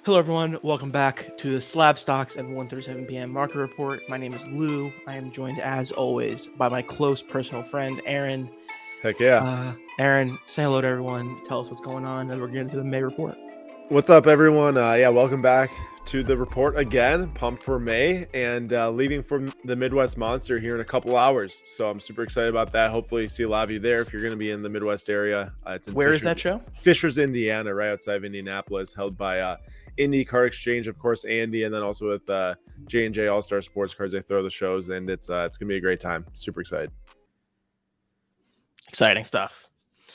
Hello, everyone. Welcome back to the SlabStox at 1:37 p.m. market report. My name is Lou. I am joined, as always, by my close personal friend, Aaron. Heck yeah. Aaron, say hello to everyone. Tell us what's going on, and we're getting to the May report. What's up, everyone? Welcome back to the report again. Pumped for May and leaving from the Midwest Monster here in a couple hours. So I'm super excited about that. Hopefully, see a lot of you there if you're going to be in the Midwest area. It's in Where is that show? Fishers, Indiana, right outside of Indianapolis, held by Indy Card Exchange, of course, Andy, and then also with J&J All Star Sports Cards. They throw the shows, and it's going to be a great time. Super excited. Exciting stuff.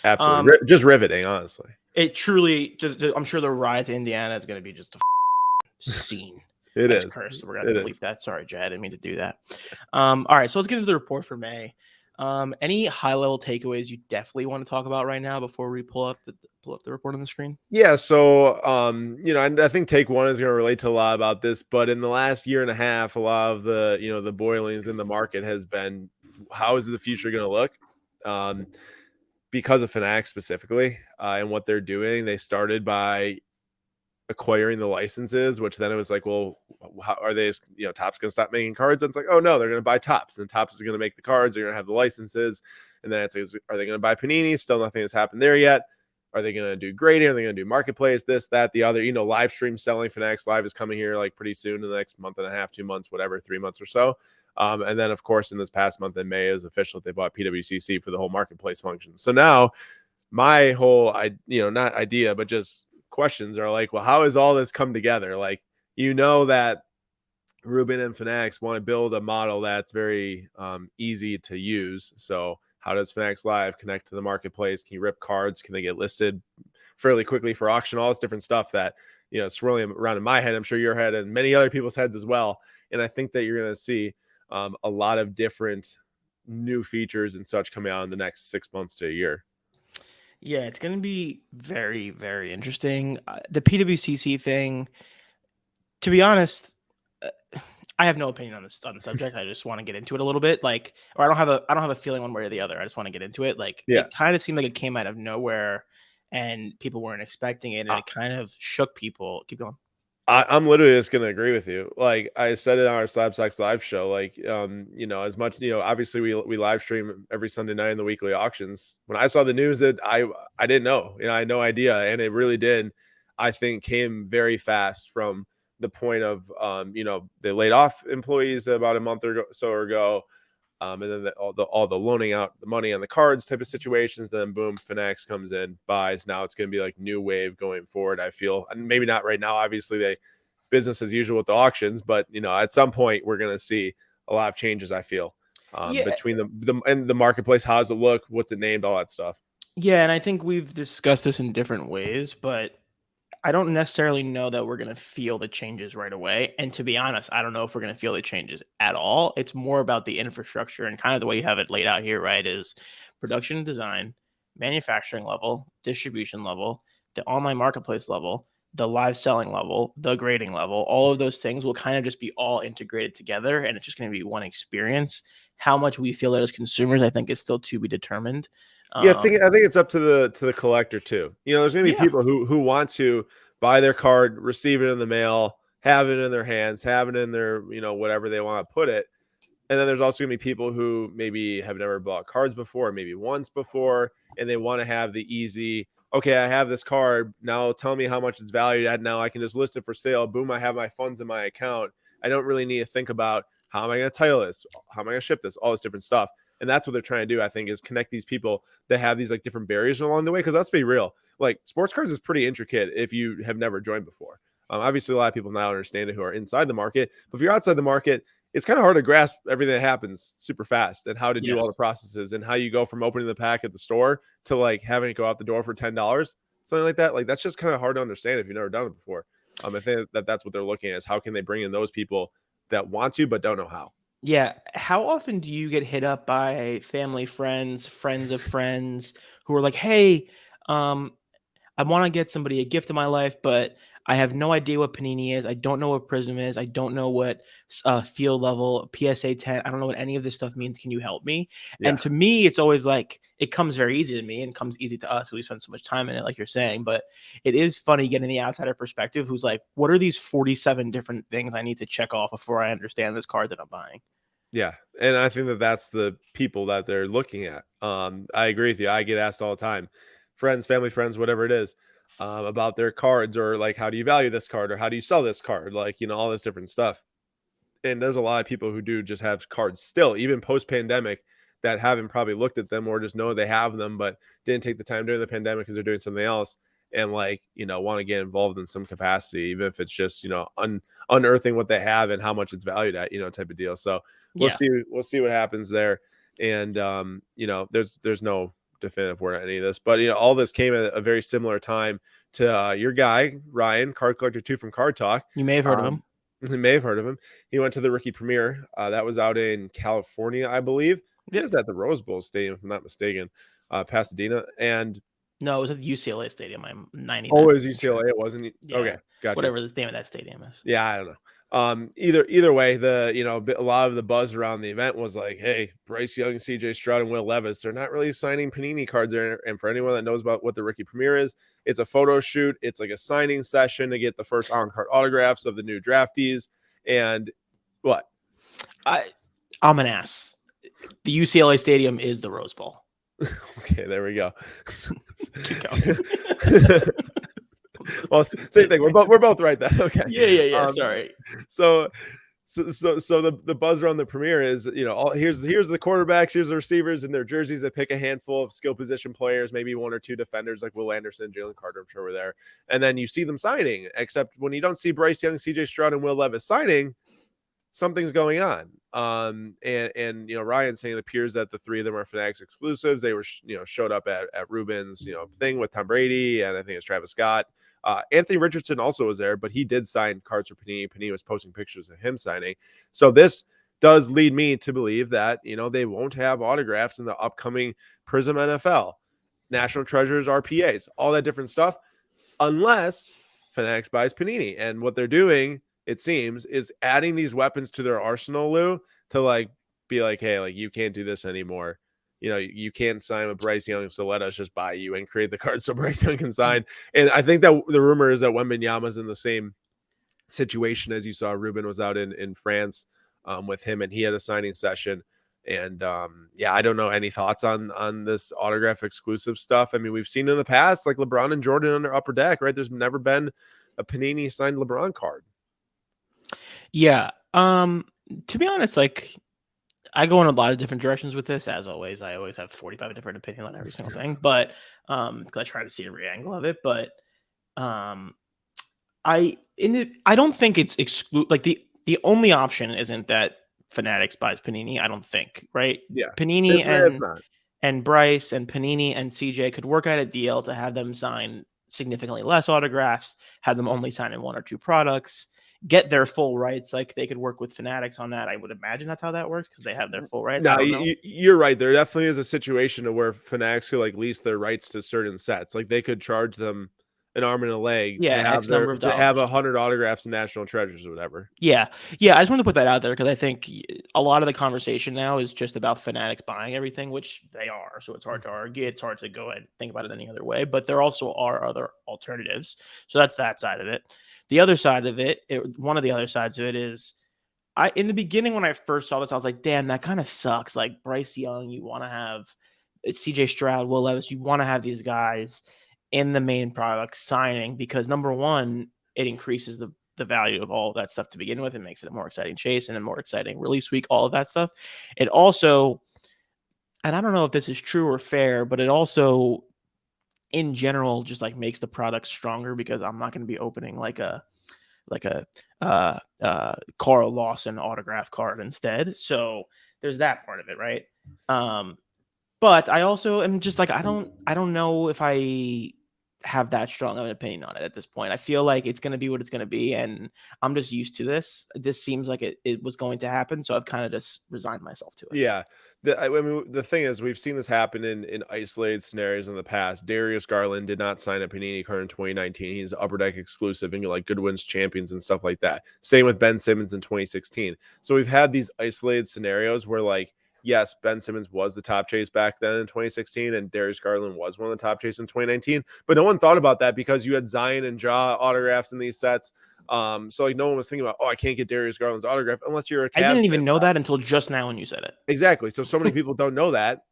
Absolutely. Just riveting, honestly. It truly, I'm sure the ride to Indiana is going to be just a scene. It is. Cursed. We're going to delete that. Sorry, Jay. I didn't mean to do that. All right, so let's get into the report for May. Any high-level takeaways you definitely want to talk about right now before we pull up the report on the screen? Yeah, so I think take one is going to relate to a lot about this, but in the last year and a half, a lot of the the boilings in the market has been how is the future going to look? Because of Fanatics specifically and what they're doing. They started by acquiring the licenses, which then it was like, well, how are they? Topps going to stop making cards? And it's like, oh no, they're going to buy Topps, and Topps is going to make the cards. They're going to have the licenses, and then it's like, are they going to buy Panini? Still, nothing has happened there yet. Are they going to do grading? Are they going to do marketplace? This, that, the other. Live stream selling. Fanatics Live is coming here like pretty soon in the next month and a half, 2 months, whatever, 3 months or so. And then, of course, in this past month in May, it was official that they bought PWCC for the whole marketplace function. So now, my whole, not idea, but just questions are like, well, how has all this come together? Like, that Ruben and Fanatics want to build a model that's very easy to use. So how does Fanatics Live connect to the marketplace? Can you rip cards? Can they get listed fairly quickly for auction? All this different stuff that, swirling around in my head, I'm sure your head and many other people's heads as well. And I think that you're going to see a lot of different new features and such coming out in the next 6 months to a year. Yeah, it's going to be very, very interesting. The PWCC thing, to be honest, I have no opinion on the subject. I just want to get into it a little bit. Or I don't have a feeling one way or the other. I just want to get into it. It kind of seemed like it came out of nowhere and people weren't expecting it, and it kind of shook people. Keep going. I'm literally just going to agree with you. Like I said it on our SlabStox live show, as much, obviously we live stream every Sunday night in the weekly auctions. When I saw the news that I didn't know, I had no idea. And it really did, I think, came very fast from the point of, they laid off employees about a month or so ago. And then all the loaning out the money on the cards type of situations. Then boom, Fanatics comes in, buys. Now it's going to be like new wave going forward. I feel, and maybe not right now. Obviously, they business as usual with the auctions, but at some point we're going to see a lot of changes. I feel between the marketplace. How does it look? What's it named? All that stuff. Yeah, and I think we've discussed this in different ways, but I don't necessarily know that we're going to feel the changes right away. And to be honest, I don't know if we're going to feel the changes at all. It's more about the infrastructure and kind of the way you have it laid out here, right? Is production and design, manufacturing level, distribution level, the online marketplace level, the live selling level, the grading level. All of those things will kind of just be all integrated together, and it's just going to be one experience. How much we feel it as consumers, I think, is still to be determined. Yeah, I think it's up to the collector too. There's going to be people who want to buy their card, receive it in the mail, have it in their hands, have it in their whatever they want to put it. And then there's also going to be people who maybe have never bought cards before, maybe once before, and they want to have the easy, okay, I have this card. Now tell me how much it's valued at. Now I can just list it for sale. Boom, I have my funds in my account. I don't really need to think about how am I going to title this? How am I going to ship this? All this different stuff. And that's what they're trying to do, I think, is connect these people that have these like different barriers along the way. Because let's be real, like sports cards is pretty intricate if you have never joined before. Obviously, a lot of people now understand it who are inside the market. But if you're outside the market, it's kind of hard to grasp everything that happens super fast and how to do all the processes and how you go from opening the pack at the store to like having it go out the door for $10, something like that. Like that's just kind of hard to understand if you've never done it before. I think that's what they're looking at is how can they bring in those people that want to but don't know how. Yeah. How often do you get hit up by family, friends of friends who are like, hey, I want to get somebody a gift in my life, but I have no idea what Panini is. I don't know what Prism is. I don't know what field level, PSA 10. I don't know what any of this stuff means. Can you help me? And Yeah. to me, it's always like it comes very easy to me and comes easy to us. We spend so much time in it, like you're saying. But it is funny getting the outsider perspective who's like, what are these 47 different things I need to check off before I understand this card that I'm buying? Yeah, and I think that that's the people that they're looking at. I agree with you. I get asked all the time, friends, family, friends, whatever it is, about their cards or like, how do you value this card or how do you sell this card? Like, all this different stuff. And there's a lot of people who do just have cards still, even post pandemic, that haven't probably looked at them or just know they have them, but didn't take the time during the pandemic because they're doing something else and like, want to get involved in some capacity, even if it's just, unearthing what they have and how much it's valued at, type of deal. So Yeah. we'll see what happens there. And, there's no definitive word on any of this, but, all this came at a very similar time to your guy, Ryan, Card Collector 2 from Card Talk. You may have heard of him. You may have heard of him. He went to the rookie premiere. That was out in California, I believe. It Yep. was at the Rose Bowl Stadium, if I'm not mistaken, Pasadena. And No, it was at the UCLA stadium. I'm oh, it 99% was sure. UCLA. It wasn't. Yeah. Okay, gotcha. Whatever the name of that stadium is. Yeah, I don't know. Either way, a lot of the buzz around the event was like, hey, Bryce Young, CJ Stroud, and Will Levis, they're not really signing Panini cards there. And for anyone that knows about what the rookie premiere is, it's a photo shoot. It's like a signing session to get the first on-card autographs of the new draftees. And what? I'm an ass. The UCLA stadium is the Rose Bowl. Okay, there we go. Keep going. Well, same thing. We're both right then. Okay. Yeah. Sorry. So the buzz around the premiere is, here's the quarterbacks, here's the receivers and their jerseys that pick a handful of skill position players, maybe one or two defenders like Will Anderson, Jalen Carter, I'm sure were there. And then you see them signing, except when you don't see Bryce Young, CJ Stroud, and Will Levis signing, something's going on. And Ryan saying it appears that the three of them are Fanatics exclusives. They were, showed up at Ruben's, thing with Tom Brady, and I think it's Travis Scott. Anthony Richardson also was there, but he did sign cards for Panini. Panini was posting pictures of him signing. So this does lead me to believe that, they won't have autographs in the upcoming Prism NFL, National Treasures, RPAs, all that different stuff, unless Fanatics buys Panini. And what they're doing, it seems, is adding these weapons to their arsenal, Lou, to like be like, hey, like you can't do this anymore. You can't sign with Bryce Young, so let us just buy you and create the card so Bryce Young can sign. And I think that the rumor is that Wembanyama's in the same situation as you saw. Ruben was out in France with him, and he had a signing session. And I don't know any thoughts on this autograph exclusive stuff. I mean, we've seen in the past, like LeBron and Jordan under Upper Deck, right? There's never been a Panini signed LeBron card. Yeah. To be honest, like I go in a lot of different directions with this. As always, I always have 45 different opinions on every single thing, but I try to see every angle of it. But I don't think it's like the only option isn't that Fanatics buys Panini. I don't think, right? Yeah, Panini it's not. and Bryce and Panini and CJ could work out a deal to have them sign significantly less autographs, have them only sign in one or two products, get their full rights. Like they could work with Fanatics on that. I would imagine that's how that works because they have their full rights. No, I don't know. you're right. There definitely is a situation where Fanatics could like lease their rights to certain sets. Like they could charge them an arm and a leg Yeah, to have X number of to have dollars. 100 autographs and National Treasures or whatever. Yeah. I just wanted to put that out there because I think a lot of the conversation now is just about Fanatics buying everything, which they are. So it's hard to argue. It's hard to go and think about it any other way. But there also are other alternatives. So that's that side of it. The other side of it, one of the other sides of it is, in the beginning when I first saw this, I was like, damn, that kind of sucks. Like Bryce Young, you want to have CJ Stroud, Will Levis, you want to have these guys in the main product signing because number one, it increases the value of all of that stuff to begin with. It makes it a more exciting chase and a more exciting release week, all of that stuff. It also, and I don't know if this is true or fair, but it also in general just like makes the product stronger because I'm not going to be opening like a Carl Lawson autograph card instead. So there's that part of it, right? But I also am just like I don't know if I have that strong of an opinion on it at this point. I feel like it's going to be what it's going to be, and I'm just used to this. This seems like it was going to happen, so I've kind of just resigned myself to it. Yeah. I mean, the thing is, we've seen this happen in isolated scenarios in the past. Darius Garland did not sign a Panini card in 2019. He's Upper Deck exclusive, and you're like Goodwin's champions and stuff like that. Same with Ben Simmons in 2016. So we've had these isolated scenarios where, like, yes, Ben Simmons was the top chase back then in 2016, and Darius Garland was one of the top chase in 2019. But no one thought about that because you had Zion and Ja autographs in these sets. So like no one was thinking about, oh, I can't get Darius Garland's autograph unless you're a Cavs I didn't even fan. know that until just now when you said it. Exactly. So many people don't know that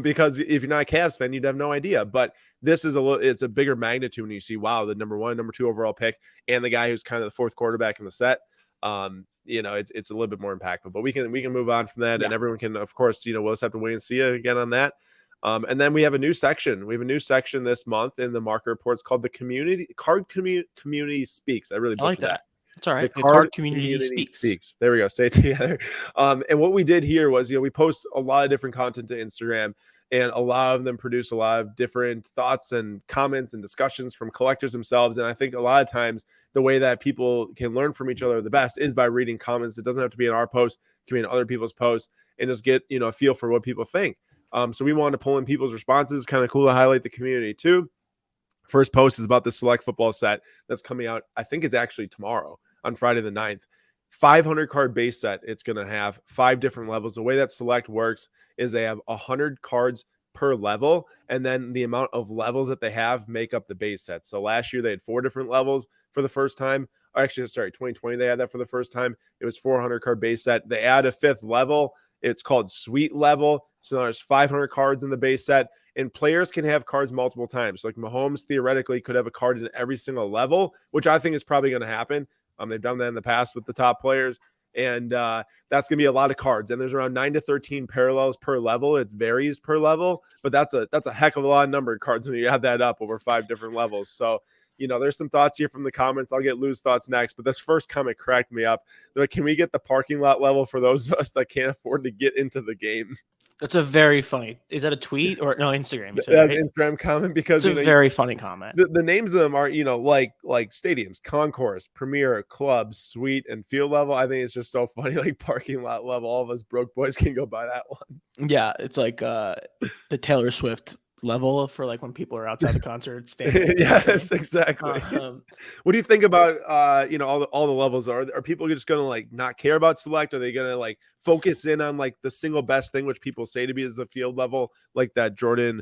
because if you're not a Cavs fan, you'd have no idea. But this is it's a bigger magnitude when you see, wow, the number 1, number 2 overall pick and the guy who's kind of the fourth quarterback in the set. It's a little bit more impactful. But we can move on from that, and everyone can, of course, we'll just have to wait and see again on that. And then we have a new section. We have a new section this month in the market reports called the Community Speaks. I really like butchered that. It's all right. The card community speaks. There we go. Say it together. And what we did here was, we post a lot of different content to Instagram, and a lot of them produce a lot of different thoughts and comments and discussions from collectors themselves. And I think a lot of times the way that people can learn from each other the best is by reading comments. It doesn't have to be in our post, it can be in other people's posts, and just get, a feel for what people think. So we wanted to pull in people's responses. Kind of cool to highlight the community too. First post is about the Select football set that's coming out. I think it's actually tomorrow on Friday the 9th. 500 card base set. It's going to have 5 different levels. The way that Select works is they have 100 cards per level, and then the amount of levels that they have make up the base set. So last year they had 4 different levels for the first time. Actually, sorry, 2020 they had that for the first time. It was 400 card base set. They add a 5th level. It's called Suite Level. So there's 500 cards in the base set, and players can have cards multiple times. So like Mahomes theoretically could have a card in every single level, which I think is probably going to happen. They've done that in the past with the top players, and that's going to be a lot of cards. And there's around 9 to 13 parallels per level. It varies per level, but that's a heck of a lot of numbered cards when you add that up over 5 different levels. So, there's some thoughts here from the comments. I'll get Lou's thoughts next, but this first comment cracked me up. They're like, can we get the parking lot level for those of us that can't afford to get into the game? That's a very funny. Is that a tweet or no? Instagram. That's an Instagram comment because it's a very funny comment. The names of them are like stadiums, concourse, premier, club, suite, and field level. I think it's just so funny. Like parking lot level. All of us broke boys can go buy that one. Yeah, it's like the Taylor Swift level for like when people are outside the concert standing. Yes, exactly. What do you think about all the levels? Are people just gonna like not care about Select? Are they gonna like focus in on like the single best thing which people say to be is the field level, like that Jordan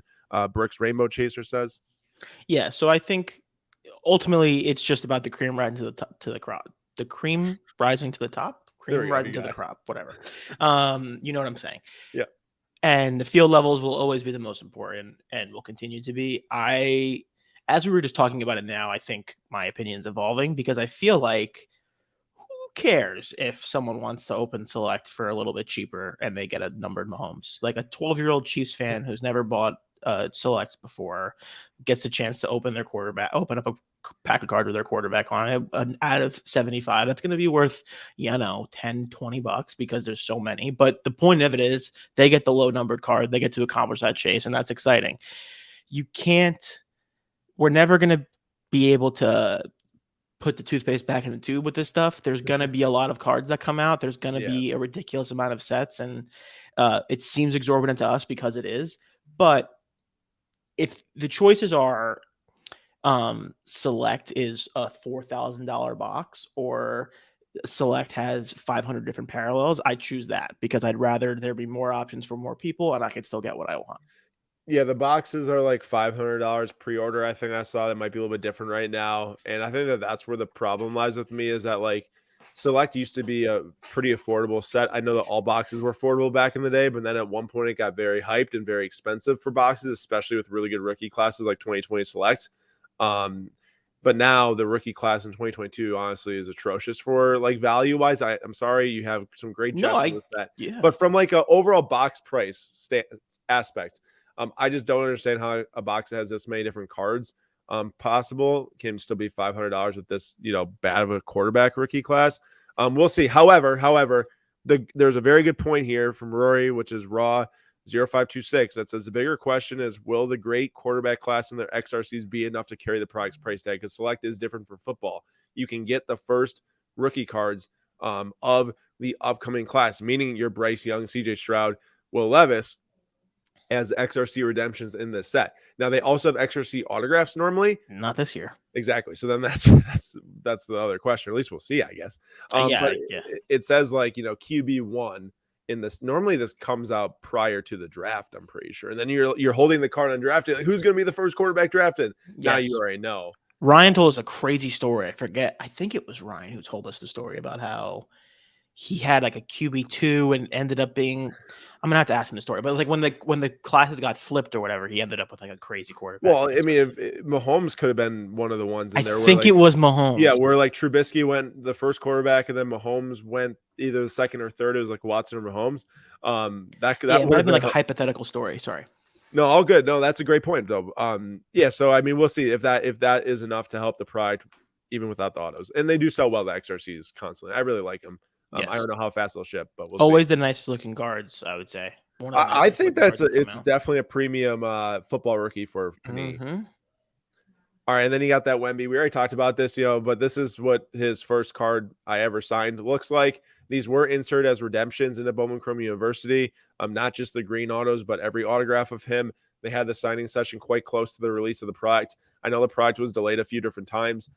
Brooks Rainbow Chaser says? Yeah, so I think ultimately it's just about the cream rising to the top, to the crop. The cream rising to the top, cream rising to the crop, whatever. You know what I'm saying? Yeah. And the field levels will always be the most important and will continue to be. As we were just talking about it now, I think my opinion's evolving because I feel like who cares if someone wants to open Select for a little bit cheaper and they get a numbered Mahomes? Like a 12-year-old Chiefs fan who's never bought Select before gets a chance to open up a pack of cards with their quarterback on it, out of 75. That's going to be worth, $10-20 because there's so many. But the point of it is they get the low numbered card. They get to accomplish that chase, and that's exciting. We're never going to be able to put the toothpaste back in the tube with this stuff. There's going to be a lot of cards that come out. There's going to be a ridiculous amount of sets, and it seems exorbitant to us because it is. But if the choices are Select is a $4,000 box or Select has 500 different parallels, I choose that because I'd rather there be more options for more people and I can still get what I want. Yeah, the boxes are like $500 pre-order. I think I saw that might be a little bit different right now. And I think that's where the problem lies with me is that like Select used to be a pretty affordable set. I know that all boxes were affordable back in the day, but then at one point it got very hyped and very expensive for boxes, especially with really good rookie classes like 2020 Select. But now the rookie class in 2022 honestly is atrocious for like value wise. I'm sorry, you have some great jets in the set, but from like an overall box price aspect, I just don't understand how a box that has this many different cards possible can still be $500 with this bad of a quarterback rookie class. We'll see. However, there's a very good point here from Rory, which is raw. 0526 that says the bigger question is, will the great quarterback class in their XRCs be enough to carry the product's price tag? Because Select is different from football. You can get the first rookie cards of the upcoming class, meaning your Bryce Young, CJ Stroud, Will Levis as XRC redemptions in this set. Now they also have XRC autographs normally. Not this year. Exactly. So then that's the other question. Or at least we'll see, I guess. Yeah. It says like, QB1 in this. Normally this comes out prior to the draft, I'm pretty sure. And then you're holding the card on drafting. Like, who's going to be the first quarterback drafted? Yes. Now you already know. Ryan told us a crazy story. I think it was Ryan who told us the story about how he had like a QB2 and ended up being. I'm gonna have to ask him the story, but like when the classes got flipped or whatever, he ended up with like a crazy quarterback. Well, I mean, if Mahomes could have been one of the ones in there. I think it was Mahomes. Yeah, where like Trubisky went the first quarterback, and then Mahomes went either the second or third. It was like Watson or Mahomes. That might have been like a hypothetical story. Sorry. No, all good. No, that's a great point though. Yeah. So I mean, we'll see if that is enough to help the pride, even without the autos. And they do sell well the XRCs constantly. I really like them. Yes. I don't know how fast they'll ship, but we'll always see. the nicest looking guards, I would say. I think it's definitely a premium football rookie for me. Mm-hmm. All right, and then you got that Wemby. We already talked about this, but this is what his first card I ever signed looks like. These were inserted as redemptions into Bowman Chrome University. Not just the green autos, but every autograph of him. They had the signing session quite close to the release of the product. I know the product was delayed a few different times,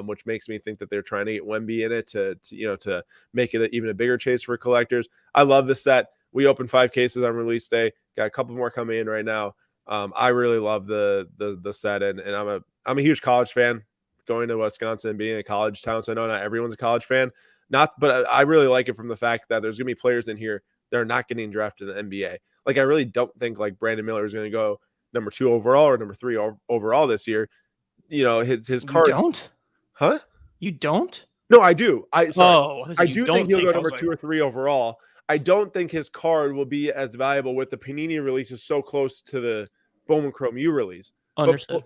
which makes me think that they're trying to get Wemby in it to make it even a bigger chase for collectors. I love this set. We opened 5 cases on release day. Got a couple more coming in right now. I really love the set, and I'm a huge college fan. Going to Wisconsin and being a college town, so I know not everyone's a college fan. But I really like it from the fact that there's gonna be players in here that are not getting drafted in the NBA. Like I really don't think like Brandon Miller is going to go number 2 overall or number 3 overall this year. His card. You don't? Huh? You don't? No, I do. I do think he'll go number 2 or 3 overall. I don't think his card will be as valuable with the Panini releases so close to the Bowman Chrome U release. Understood.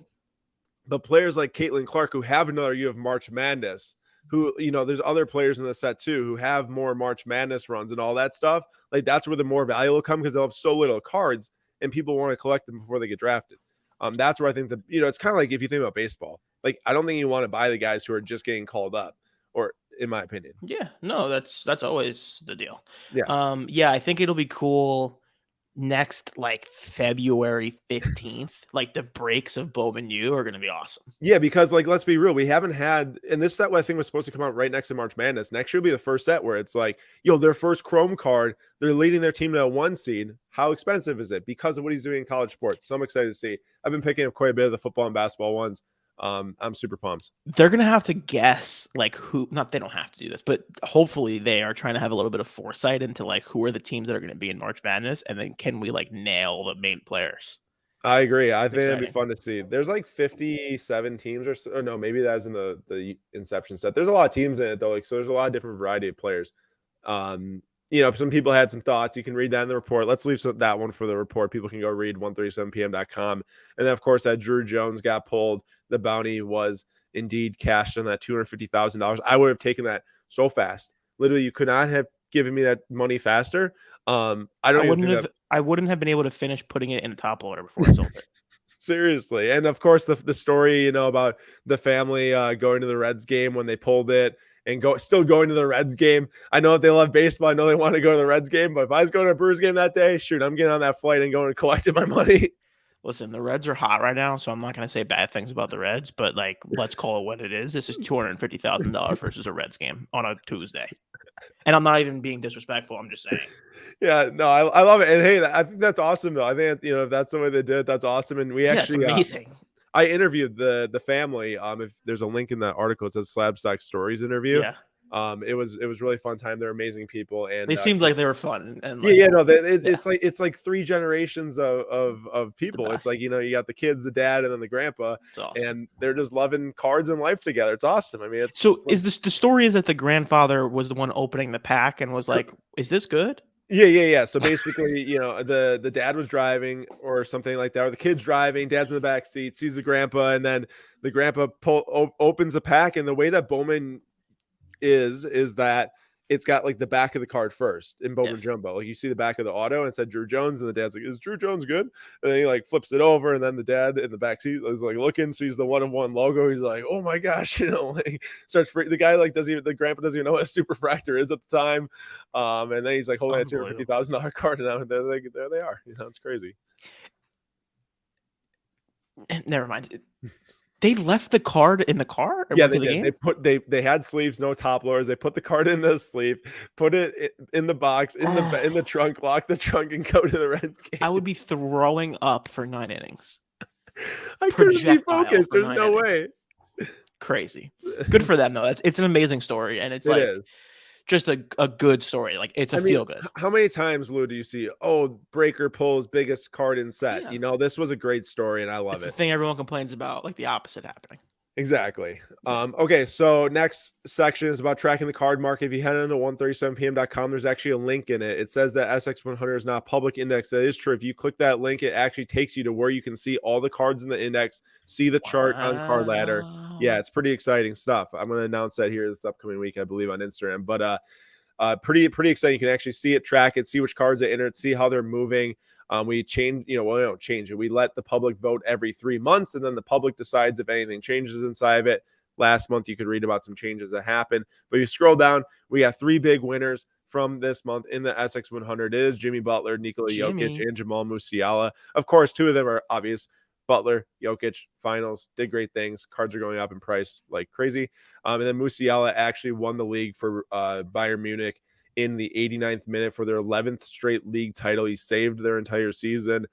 But players like Caitlin Clark, who have another year of March Madness, who, there's other players in the set too who have more March Madness runs and all that stuff. Like that's where the more value will come because they'll have so little cards and people want to collect them before they get drafted. That's where I think it's kind of like if you think about baseball, like I don't think you want to buy the guys who are just getting called up, or in my opinion. Yeah, no, that's always the deal. Yeah. I think it'll be cool next like February 15th. Like the breaks of Bowman U are going to be awesome. Yeah, because like let's be real, we haven't had, and this set I think was supposed to come out right next to March Madness. Next year will be the first set where it's like, their first Chrome card, they're leading their team to a 1 seed. How expensive is it? Because of what he's doing in college sports. So I'm excited to see. I've been picking up quite a bit of the football and basketball ones. I'm super pumped. They're gonna have to guess like who. Not they don't have to do this, but hopefully they are trying to have a little bit of foresight into like who are the teams that are going to be in March Madness, and then can we like nail the main players? I agree. I think it'd be fun to see. There's like 57 teams or no, maybe that's in the inception set. There's a lot of teams in it though, so there's a lot of different variety of players. Some people had some thoughts. You can read that in the report. Let's leave that one for the report. People can go read 137pm.com. And then, of course, that Drew Jones got pulled. The bounty was indeed cashed on that $250,000. I would have taken that so fast. Literally, you could not have given me that money faster. I wouldn't have been able to finish putting it in a top loader before I sold it. Seriously. And of course, the story, about the family going to the Reds game when they pulled it. And still going to the Reds game. I know that they love baseball. I know they want to go to the Reds game, but if I was going to a Brewers game that day, shoot, I'm getting on that flight and going and collecting my money. Listen, the Reds are hot right now, so I'm not going to say bad things about the Reds, but like, let's call it what it is. This is $250,000 versus a Reds game on a Tuesday. And I'm not even being disrespectful. I'm just saying. Yeah, no, I love it. And hey, I think that's awesome though. I think, if that's the way they did it, that's awesome. And we actually, it's amazing. I interviewed the family. If there's a link in that article, it says SlabStox Stories interview. Yeah. It was really fun time. They're amazing people, and they seemed like they were fun. And it's like 3 generations of people. It's like you got the kids, the dad, and then the grandpa, awesome. And they're just loving cards and life together. It's awesome. I mean, is this the story? Is that the grandfather was the one opening the pack and was like, "Is this good?" Yeah. So basically, the dad was driving or something like that, or the kid's driving, dad's in the back seat, sees the grandpa, and then the grandpa opens the pack. And the way that Bowman is that it's got like the back of the card first in Bowman Yes. Jumbo. Like you see the back of the auto and it said Drew Jones, and the dad's like, "Is Drew Jones good?" And then he like flips it over, and then the dad in the back seat is like looking, sees the 1-of-1 logo. He's like, "Oh my gosh!" Like starts the guy like the grandpa doesn't even know what a superfractor is at the time, and then he's like holding a $250,000 card, and now there they are. It's crazy. Never mind. They left the card in the car? Yeah, they did. They had sleeves, no top loaders. They put the card in the sleeve, put it in the box, in the trunk, lock the trunk, and go to the Reds game. I would be throwing up for 9 innings. I couldn't be focused. There's no way. Crazy. Good for them, though. It's an amazing story, and it's just a good story. Like, it's feel good. How many times, Lou, do you see, Breaker pulls biggest card in set? Yeah. This was a great story, and I love it. The thing everyone complains about, like the opposite happening. Exactly. Okay, so next section is about tracking the card market. If you head into 137pm.com, there's actually a link in it. It says that SX100 is not a public index. That is true. If you click that link, it actually takes you to where you can see all the cards in the index, see the chart on Card Ladder. Yeah, it's pretty exciting stuff. I'm going to announce that here this upcoming week, I believe, on Instagram. But pretty exciting. You can actually see it, track it, see which cards are entered, see how they're moving. We change, we don't change it. We let the public vote every 3 months, and then the public decides if anything changes inside of it. Last month, you could read about some changes that happened. But you scroll down, we got 3 big winners from this month in the SX100. It is Jimmy Butler, Nikola Jokic, and Jamal Musiala. Of course, 2 of them are obvious. Butler, Jokic, finals, did great things. Cards are going up in price like crazy. And then Musiala actually won the league for Bayern Munich in the 89th minute for their 11th straight league title. He saved their entire season.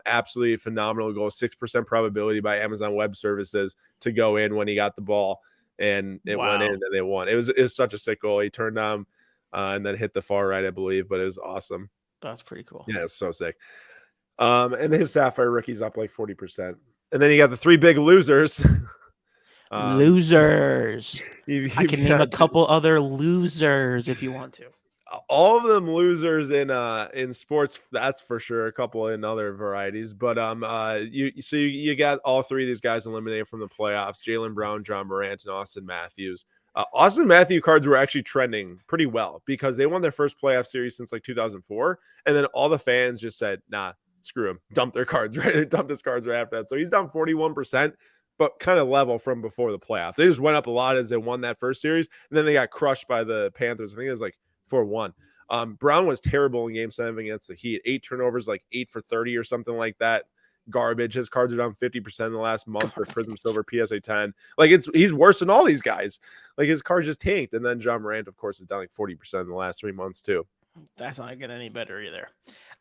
Absolutely phenomenal goal. 6% probability by Amazon Web Services to go in when he got the ball, and it went in and they won. It was such a sick goal. He turned on and then hit the far right, I believe, but it was awesome. That's pretty cool. Yeah, it's so sick. And his Sapphire rookie's up like 40%. And then you got the 3 big losers. Losers. I can name a couple other losers if you want to. All of them losers in sports, that's for sure. A couple in other varieties, but you got all 3 of these guys eliminated from the playoffs: Jaylen Brown, John Morant, and Austin Matthews. Austin Matthews cards were actually trending pretty well because they won their first playoff series since like 2004, and then all the fans just said, "Nah, screw him, dump their cards." Right, dump his cards right after that. So he's down 41%. But kind of level from before the playoffs. They just went up a lot as they won that first series, and then they got crushed by the Panthers. I think it was like 4-1. Brown was terrible in Game 7 against the Heat. 8 turnovers, like 8 for 30 or something like that. Garbage. His cards are down 50% in the last month for Prism Silver, PSA 10. Like he's worse than all these guys. Like his cards just tanked. And then John Morant, of course, is down like 40% in the last 3 months too. That's not getting any better either.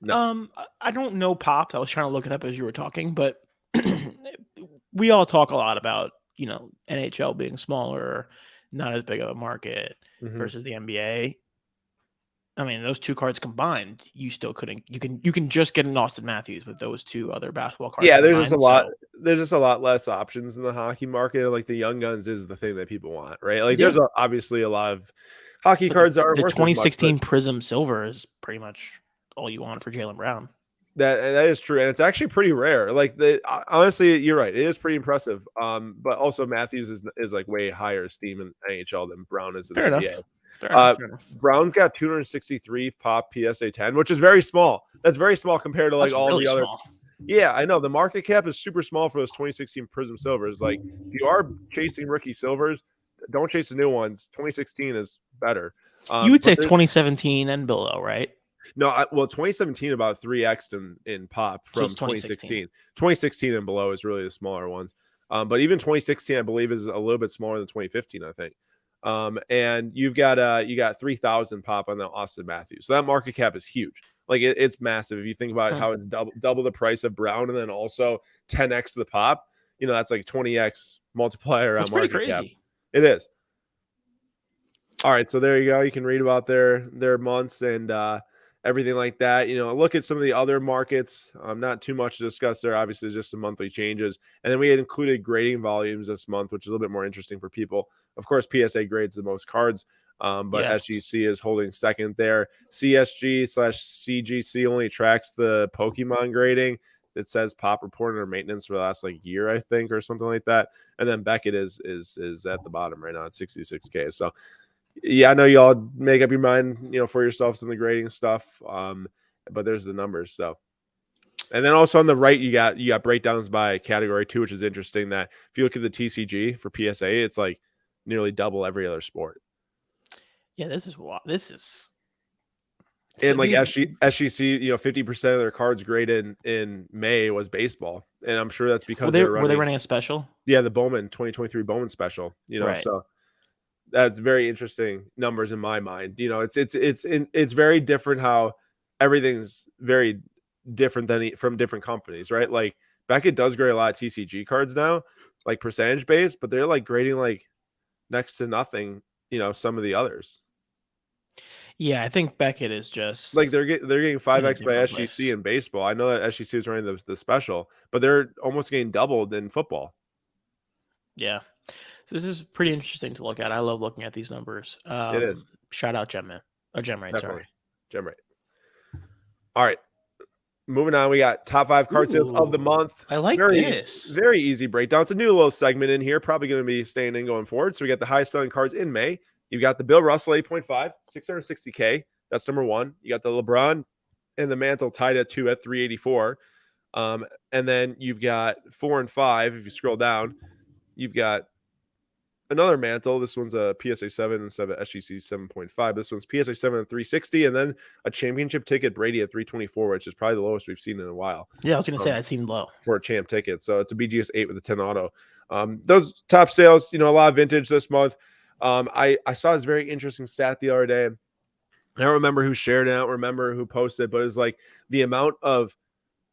No. I don't know Pops. I was trying to look it up as you were talking, but we all talk a lot about, NHL being smaller, not as big of a market versus the NBA. I mean, those 2 cards combined, you still couldn't. You can just get an Austin Matthews with those 2 other basketball cards. Yeah, there's just a lot. There's just a lot less options in the hockey market. Like the Young Guns is the thing that people want, right? Like there's obviously a lot of hockey cards are the 2016 Prism Silver is pretty much all you want for Jaylen Brown. That is true, and it's actually pretty rare. Like honestly, you're right. It is pretty impressive. But also Matthews is like way higher esteem in NHL than Brown is in the NBA. Fair enough. Brown's got 263 pop PSA 10, which is very small. That's very small compared to like all really the other. Small. Yeah, I know the market cap is super small for those 2016 Prism Silvers. Like if you are chasing rookie silvers, don't chase the new ones. 2016 is better. You would say 2017 and below, right? No, 2017 about 3x in pop from 2016. 2016 and below is really the smaller ones. But even 2016, I believe, is a little bit smaller than 2015, I think. And you got 3,000 pop on the Austin Matthews. So that market cap is huge. Like it's massive. If you think about how it's double the price of Brown and then also 10x the pop, that's like 20x multiplier on market cap. It is. All right, so there you go. You can read about their months and everything like that. Look at some of the other markets. Not too much to discuss there. Obviously, just some monthly changes. And then we had included grading volumes this month, which is a little bit more interesting for people. Of course, PSA grades the most cards, but SGC is holding second there. CSG/CGC only tracks the Pokemon grading. It says pop reported or maintenance for the last year, I think, or something like that. And then Beckett is at the bottom right now at 66K. So Yeah, I know y'all make up your mind, for yourselves in the grading stuff. But there's the numbers. So, and then also on the right, you got breakdowns by category too, which is interesting. That if you look at the TCG for PSA, it's like nearly double every other sport. Yeah, this is what this is. So And like these SGC, 50% of their cards graded in May was baseball, and I'm sure that's were because they they're were they running, running a special? the Bowman 2023 Bowman special. Right. So that's very interesting numbers in my mind. It's very different how everything's very different from different companies, right? Like Beckett does grade a lot of TCG cards now, like percentage based, but they're like grading like next to nothing. Some of the others. Yeah, I think Beckett is Like just they're getting in a 5x by different SGC place. in baseball. I know that SGC is running the special, but they're almost getting doubled in football. Yeah. So this is pretty interesting to look at. I love looking at these numbers. It is Shout out Gemman. Or Gemrite, sorry. definitely gem right. All right, moving on. We got top 5 card sales of the Ooh, month. I like Very this. very easy breakdown. It's a new little segment in here. Probably going to be staying in going forward. So we got the highest selling cards in May. You got the Bill Russell 8.5, 660K. That's number one. You got the LeBron and the Mantle tied at 2 at 384. And then you've got 4 and 5. If you scroll down, you've got another Mantle. This one's a PSA 7 instead of SGC 7.5. This one's PSA 7 at 360, and then a championship ticket Brady at 324, which is probably the lowest we've seen in a while. Yeah, I was gonna say that seemed low. For a champ ticket. So it's a BGS 8 with a 10 auto. Those top sales, a lot of vintage this month. I saw this very interesting stat the other day. I don't remember who shared it. I don't remember who posted, but it's like the amount of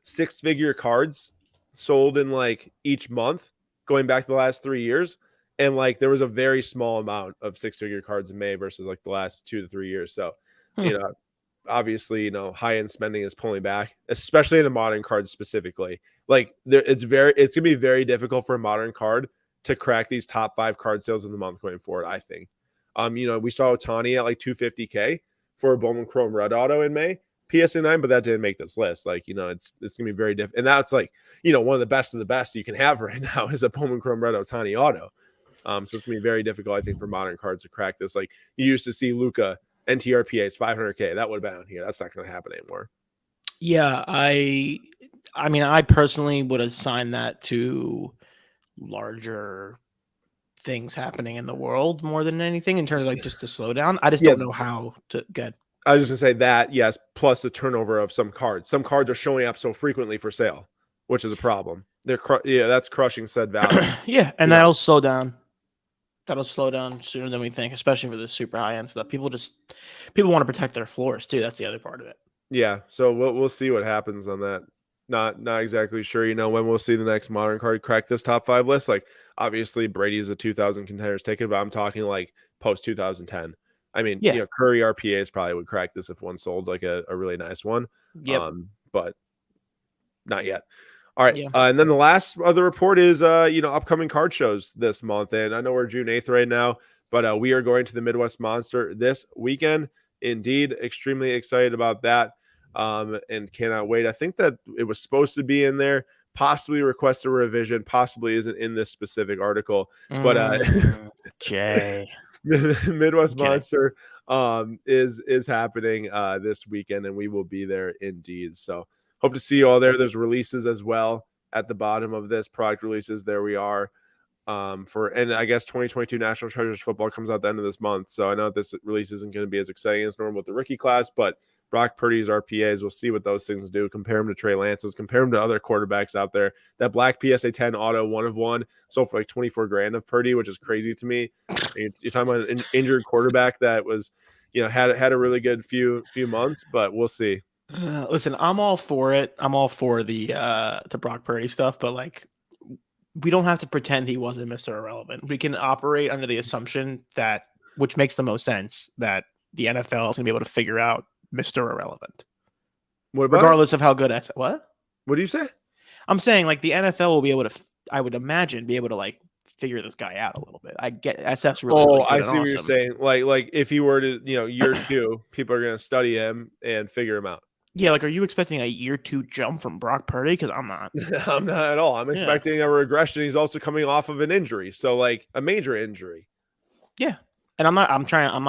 6-figure cards sold in like each month going back to the last 3 years. And like there was a very small amount of 6-figure cards in May versus like the last 2 to 3 years. So, Hmm. obviously, high end spending is pulling back, especially in the modern cards specifically. Like it's gonna be very difficult for a modern card to crack these top 5 card sales in the month going forward. I think. We saw Otani at like 250K for a Bowman Chrome Red Auto in May, PSA 9, but that didn't make this list. Like, it's gonna be very different, and that's like one of the best you can have right now is a Bowman Chrome Red Otani Auto. So it's gonna be very difficult, I think, for modern cards to crack this. Like you used to see Luca NTRPA's 500K. That would have been on here. That's not going to happen anymore. Yeah, I mean, I personally would assign that to larger things happening in the world more than anything in terms of like just the slowdown. I just Yeah, don't know how to get. I was just going to say that, yes, plus the turnover of some cards. Some cards are showing up so frequently for sale, which is a problem. That's crushing said value. Yeah, and You know, that'll slow down. That'll slow down sooner than we think, especially for the super high end stuff. People want to protect their floors too. That's the other part of it. yeah. So we'll see what happens on that. Not exactly sure. When we'll see the next modern card crack this top 5 list. Like obviously Brady is a 2000 contenders ticket, but I'm talking like post 2010. I mean, Yeah. Curry RPAs probably would crack this if one sold like a really nice one. Yep. But not yet. All right. Yeah. And then the last other report is, upcoming card shows this month. And I know we're June 8th right now, but we are going to the Midwest Monster this weekend. Indeed, extremely excited about that, and cannot wait. I think that it was supposed to be in there, possibly request a revision, possibly isn't in this specific article, but Jay. Midwest Kidding. Monster is happening this weekend, and we will be there indeed. So hope to see you all there. There's releases as well at the bottom of this, product releases. There we are. And I guess 2022 National Treasures football comes out at the end of this month. So I know this release isn't going to be as exciting as normal with the rookie class, but Brock Purdy's RPAs, we'll see what those things do. Compare them to Trey Lance's, compare them to other quarterbacks out there. That black PSA 10 auto 1 of 1 sold for like 24 grand of Purdy, which is crazy to me. You're talking about an injured quarterback that was, had a really good few months, but we'll see. Listen, I'm all for it. I'm all for the Brock Purdy stuff, but like we don't have to pretend he wasn't Mr. Irrelevant. We can operate under the assumption that, which makes the most sense, that the NFL is going to be able to figure out Mr. Irrelevant. What about regardless of how good what? What do you say? I'm saying like the NFL will be able to, I would imagine, be able to like figure this guy out a little bit. I get SF's really, really good I and see what you're awesome. saying. Like if he were to, year 2, people are going to study him and figure him out. Yeah, like are you expecting a year 2 jump from Brock Purdy? Because I'm not. I'm not at all. I'm expecting a regression. He's also coming off of an injury, so like a major injury. Yeah, And I'm not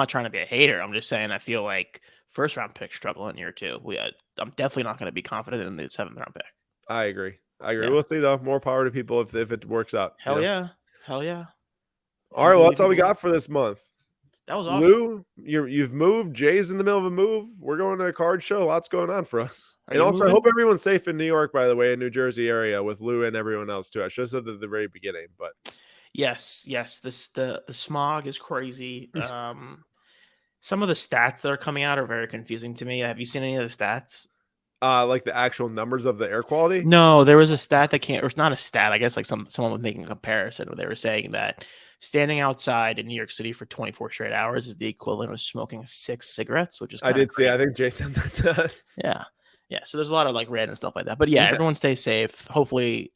trying to be a hater. I'm just saying I feel like first round pick struggle in year 2. I'm definitely not going to be confident in the 7th round pick. I agree. Yeah. We'll see though. More power to people if it works out. Hell yeah. Hell yeah. All right, well, that's all we got for this month. That was awesome. Lou, you've moved. Jay's in the middle of a move. We're going to a card show. Lots going on for us. And also, I hope everyone's safe in New York, by the way, in New Jersey area with Lou and everyone else too. I should have said that at the very beginning, but yes. The smog is crazy. Some of the stats that are coming out are very confusing to me. Have you seen any of the stats? Like the actual numbers of the air quality? No, there was a stat that or it's not a stat. I guess like someone was making a comparison where they were saying that standing outside in New York City for 24 straight hours is the equivalent of smoking 6 cigarettes, which is I did crazy. see. I think Jay sent that to us. Yeah. So there's a lot of like random stuff like that. But yeah, everyone stay safe. Hopefully,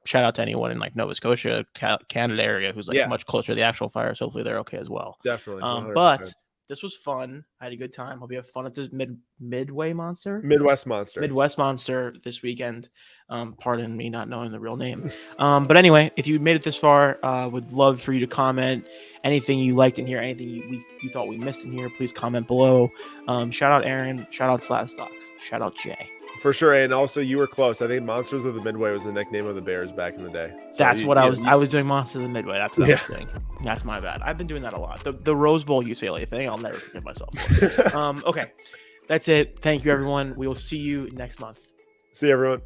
shout out to anyone in like Nova Scotia, Canada area who's like much closer to the actual fires. Hopefully they're okay as well. Definitely. 100%. But this was fun. I had a good time. Hope you have fun at this Midwest Monster this weekend. Pardon me not knowing the real name. But anyway, if you made it this far, would love for you to comment anything you liked in here, anything you thought we missed in here. Please comment below. Shout out Aaron. Shout out SlabStox. Shout out Jay. For sure, and also you were close. I think Monsters of the Midway was the nickname of the Bears back in the day. So that's what I was doing. Monsters of the Midway. That's what I was doing. That's my bad. I've been doing that a lot. The Rose Bowl UCLA thing. I'll never forgive myself. Okay, that's it. Thank you, everyone. We will see you next month. See you, everyone.